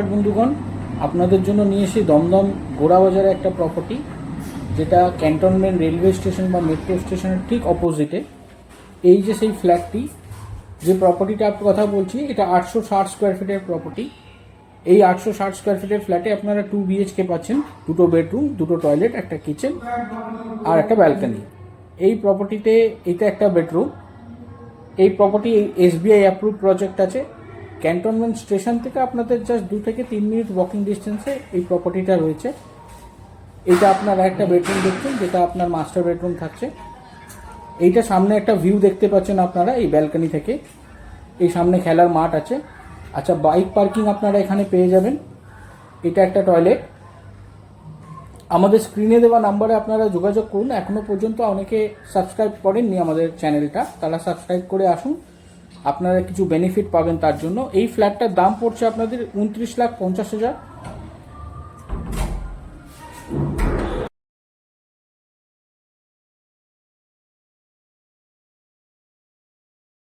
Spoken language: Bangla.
বন্ধুগণ, আপনাদের জন্য নিয়ে এসে দমদম গোড়াবাজারে একটা প্রপার্টি, যেটা ক্যান্টনমেন্ট রেলওয়ে স্টেশন বা মেট্রো স্টেশনের ঠিক অপোজিটে। এই যে সেই ফ্ল্যাটটি, যে প্রপার্টিটার কথা বলছি, এটা 860 স্কোয়ার ফিটের প্রপার্টি। এই 860 স্কোয়ার ফিটের ফ্ল্যাটে আপনারা 2 BHK পাচ্ছেন, 2টো বেডরুম, 2টো টয়লেট, একটা কিচেন আর একটা ব্যালকনি। এই প্রপার্টিতে এটা একটা বেডরুম। এই প্রপার্টি SBI অ্যাপ্রুভ প্রজেক্ট আছে। ক্যান্টনমেন্ট স্টেশন থেকে আপনাদের জাস্ট 2 থেকে 3 মিনিট ওয়াকিং ডিস্টেন্সে এই প্রপার্টিটা রয়েছে। এটা আপনার একটা বেডরুম দেখছেন, যেটা আপনার মাস্টার বেডরুম থাকছে। এইটা সামনে একটা ভিউ দেখতে পাচ্ছেন আপনারা এই ব্যালকনি থেকে। এই সামনে খেলার মাঠ আছে। আচ্ছা, বাইক পার্কিং আপনারা এখানে পেয়ে যাবেন। এটা একটা টয়লেট। আমাদের স্ক্রিনে দেওয়া নাম্বারে আপনারা যোগাযোগ করুন। এখনও পর্যন্ত অনেকে সাবস্ক্রাইব করেননি আমাদের চ্যানেলটা, তারা সাবস্ক্রাইব করে আসুন, আপনারা কিছু বেনিফিট পাবেন তার জন্য। এই ফ্ল্যাটটার দাম পড়ছে আপনাদের 29,50,000।